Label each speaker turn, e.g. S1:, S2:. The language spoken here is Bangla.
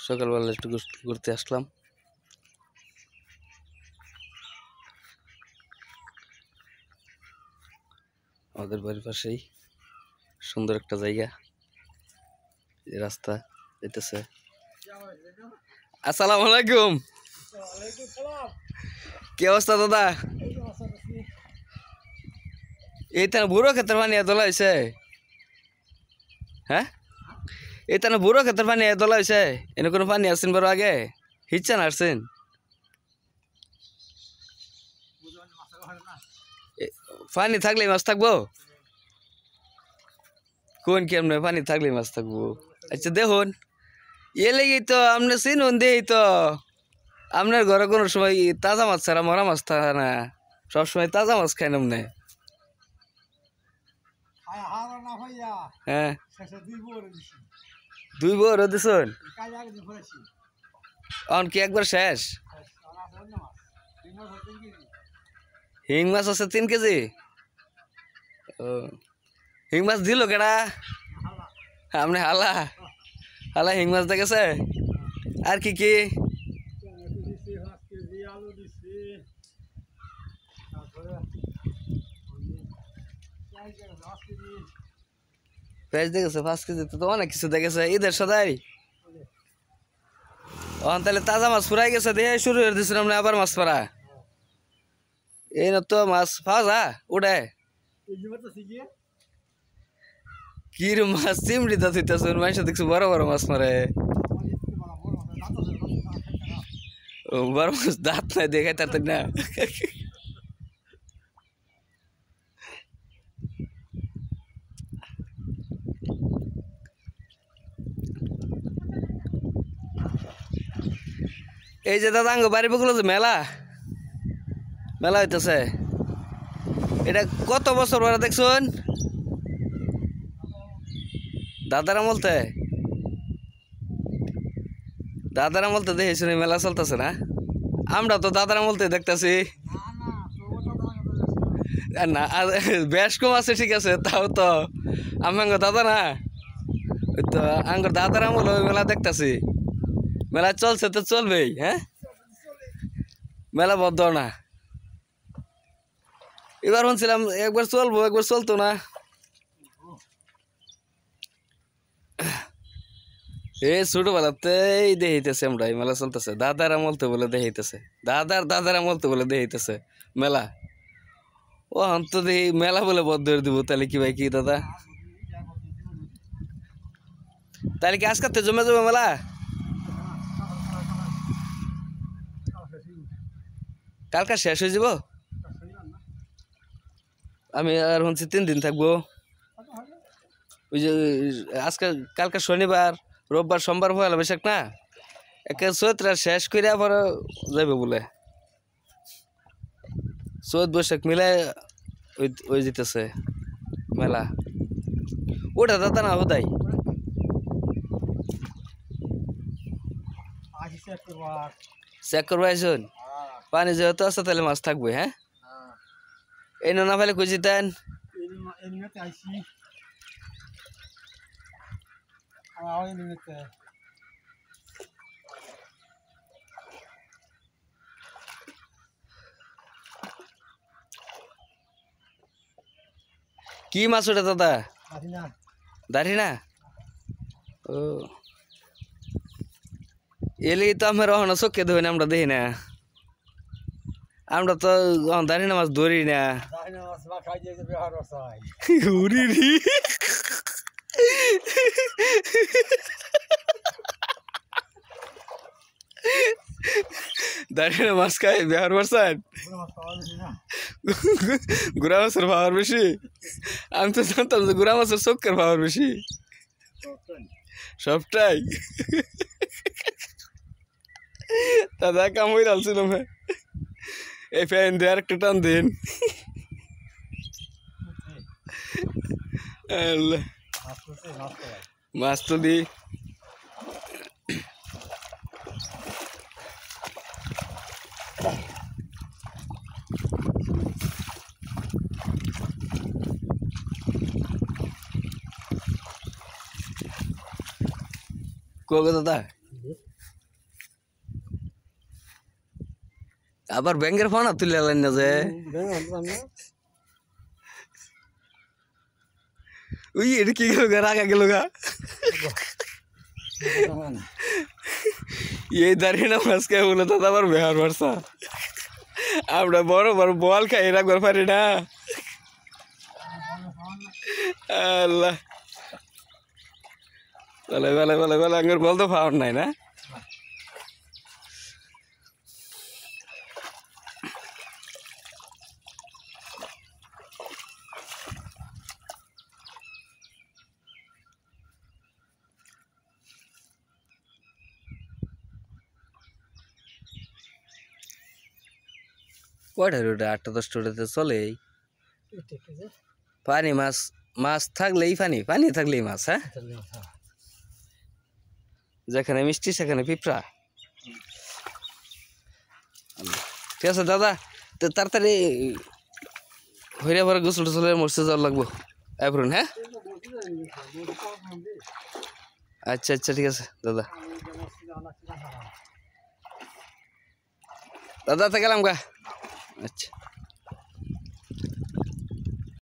S1: সকালবেলা একটু ঘুরতে আসলাম। আমাদের বাড়ির পাশেই সুন্দর একটা জায়গা, রাস্তা যেতেছে। আসসালামু আলাইকুম। কি অবস্থা দাদা? এই তো বুড়ো ক্ষেত্রে পানি তোলা হয়েছে। হ্যাঁ, এই তো বুড়ো ক্ষেত্রে পানি তোলা হয়েছে। এনে কোনো পানি আসছেন বড় আগে হিচ্ছান আসছেন? পানি থাকলে মাছ থাকবো? কোন কেমনে পানি থাকলে মাছ থাকবো? আচ্ছা দেখুন, এ লেগেই তো আপনি চিনুন দেই তো আপনার ঘরে কোনো সময় তাজা মাছ ছাড়া মরা মাছ থাকে না, সবসময় তাজা মাছ খাই নামনে। হ্যাঁ, 2 বড় দিছুন এখন কি একবার শেষ? হিং মাছ আছে 3 কেজি। ও, হিং মাছ দিল কেডা? আপনি হালা হালা হিং মাছ দেখেছে? আর কি কি? পেঁয়াজ দেখেছে 5 কেজি, তো অনেক কিছু দেখেছে ঈদের সদাই। তাহলে তাজা মাছ ফুরাই গেছে দিয়ে শুরু করে দিচ্ছিলাম না আবার মাছ পড়া। এই না তো মাছ পাওয়া যা উঠে কি মাছ চিমড়ি তো থইতেছে, মানুষ দেখছি বড় বড় মাছ মারে। ও বড় মাছ দাঁত নাই দেখাই তার না। এই যে দাদা আঙ্গ বাড়ি বগুলো যে মেলা মেলা হইতেছে, এটা কত বছর পরে দেখছুন? দাদারা বলতে দেখেছি মেলা চলতেছে না? আমরা তো দাদারা বলতে দেখতেছি না, বেশ কম আছে ঠিক আছে, তাও তো আমার দাদা না, ওই তো আঙ্গর দাদারা বলে ওই মেলা দেখতেছি। মেলা চলছে তো চলবেই। হ্যাঁ, মেলা বদ্ধ না। এবার শুনছিলাম একবার চলবো একবার চলতো না। এই ছোটবেলাতেই দেখাইতেছে আমরা মেলা চলতেছে, দাদারা বলতে বলে দেখাইতেছে, দাদারা বলতে বলে দেখাইতেছে মেলা। ও অন্ত দেখি মেলা বলে বদ্ধ করে দিব, তাহলে কি ভাই কি দাদা? তাহলে কি আজকাতে জমে যাবে মেলা? কালকা শেষ হয়ে যাব? আমি আর শুনছি 3 দিন থাকবো। ওই যে আজকে কালকা শনিবার, রোববার, সোমবার পয়লা বৈশাখ না, একে চৈত্রা শেষ করে আবার যাবে বলে। চৈত বৈশাখ মিলে ওই যেতেছে মেলা। ওটা দাদা না হোদাই চেক করবো আইসুন। পানি যেহেতু আছে তাহলে মাছ থাকবে। হ্যাঁ, এই না ফেলে কই যেতেন? কি মাছ ওটা দাদা? দাঁড়ি না। ও, এলি তো আমার অহনা চোখে ধরি না, আমরা দেখি না। আমরা তো দাঁড়ি না মাছ ধরি না। দাঁড়ি না মাছ খাই ব্যবহার করছেন? গুড়া মাছের পাওয়ার বেশি? আমি তো জানতাম যে গুড়া মাছের চোখের পাওয়ার বেশি। সবটাই দাদা কাম হয়ে ডালছিলাম। এই ফ্যান দিয়ে আর একটা টান দিন। মাছ তো দি কবে দাদা আবার ব্যাংকের ফোন তুলে আলেন না যে ওই এটা কি গেল গা রাগা গেল গা এই দাঁড়িয়ে না মাঝকে বলে তো আবার ব্যবহার বাড়ছা আমরা বড় বড় বল খাই রাখবার পারি না আল্লাহ বলে বলে বলে বলে আঙ্গুর বল তো পাওয়ার নাই না কয়টা রোডে 8-10টাতে চলে পানি মাছ মাছ থাকলেই পানি পানি থাকলেই মাছ হ্যাঁ যেখানে মিষ্টি সেখানে পিঁপড়া ঠিক আছে দাদা তো তাড়াতাড়ি হইরে পরে গোসল টোসলে মরতে যাওয়ার লাগবো এপ্রন হ্যাঁ আচ্ছা আচ্ছা ঠিক আছে দাদা দাদা তো গেলাম গা আচ্ছা